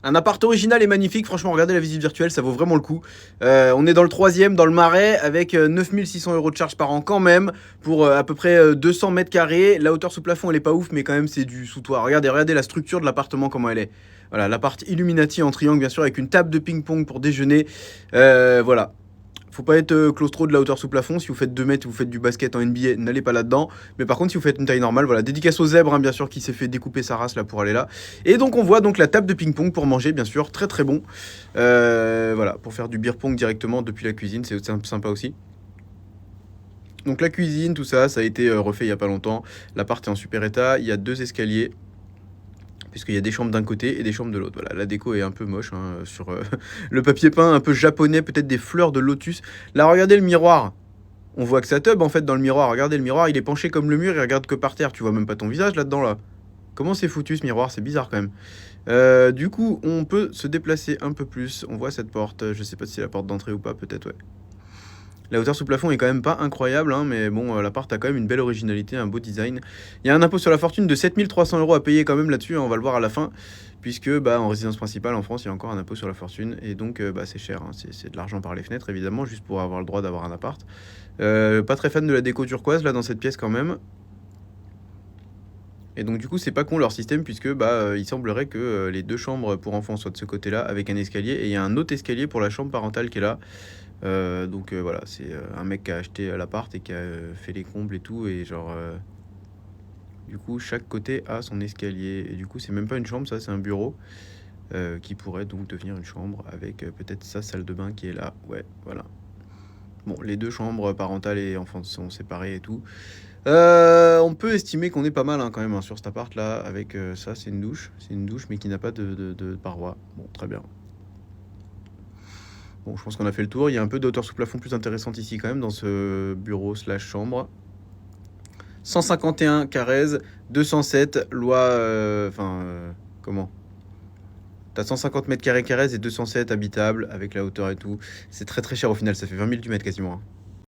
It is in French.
Un appart original et magnifique, franchement regardez la visite virtuelle, ça vaut vraiment le coup. On est dans le 3e, dans le Marais, avec 9600 € de charge par an quand même, pour à peu près 200 mètres carrés. La hauteur sous plafond elle est pas ouf, mais quand même c'est du sous-toit. Regardez la structure de l'appartement, comment elle est. Voilà, l'appart Illuminati en triangle bien sûr, avec une table de ping-pong pour déjeuner. Voilà. Faut pas être claustro de la hauteur sous plafond. Si vous faites 2 mètres et vous faites du basket en NBA, n'allez pas là-dedans. Mais par contre, si vous faites une taille normale, voilà, dédicace au zèbre, hein, bien sûr, qui s'est fait découper sa race là pour aller là. Et donc, on voit donc la table de ping-pong pour manger, bien sûr, très très bon. Voilà, pour faire du beer pong directement depuis la cuisine, c'est sympa aussi. Donc, la cuisine, tout ça, ça a été refait il y a pas longtemps. L'appart est en super état. Il y a 2 escaliers, puisqu'il y a des chambres d'un côté et des chambres de l'autre. Voilà, la déco est un peu moche hein, sur le papier peint, un peu japonais, peut-être des fleurs de lotus. Là, regardez le miroir. On voit que ça tub en fait dans le miroir. Regardez le miroir, il est penché comme le mur, il regarde que par terre. Tu vois même pas ton visage là-dedans là. Comment c'est foutu ce miroir? C'est bizarre quand même. Du coup, on peut se déplacer un peu plus. On voit cette porte. Je sais pas si c'est la porte d'entrée ou pas, peut-être ouais. La hauteur sous plafond est quand même pas incroyable, hein, mais bon, l'appart a quand même une belle originalité, un beau design. Il y a un impôt sur la fortune de 7300 € à payer quand même là-dessus, hein, on va le voir à la fin, puisque bah, en résidence principale en France, il y a encore un impôt sur la fortune, et donc bah, c'est cher, hein, c'est de l'argent par les fenêtres évidemment, juste pour avoir le droit d'avoir un appart. Pas très fan de la déco turquoise là dans cette pièce quand même. Et donc du coup c'est pas con leur système puisque bah il semblerait que les 2 chambres pour enfants soient de ce côté-là avec un escalier et il y a un autre escalier pour la chambre parentale qui est là. Donc voilà, c'est un mec qui a acheté l'appart et qui a fait les combles et tout et genre du coup chaque côté a son escalier et du coup c'est même pas une chambre, ça c'est un bureau qui pourrait donc devenir une chambre avec peut-être sa salle de bain qui est là. Ouais, voilà. Bon, les 2 chambres parentales et enfants sont séparées et tout. On peut estimer qu'on est pas mal hein, quand même hein, sur cet appart là avec ça, c'est une douche mais qui n'a pas de paroi. Bon, très bien. Bon, je pense qu'on a fait le tour. Il y a un peu de hauteur sous plafond plus intéressante ici quand même dans ce bureau slash chambre. 151 Carrez, 207 loi... comment? T'as 150 mètres carrés Carrez et 207 habitables avec la hauteur et tout. C'est très très cher au final, ça fait 20 000 du mètre quasiment, hein.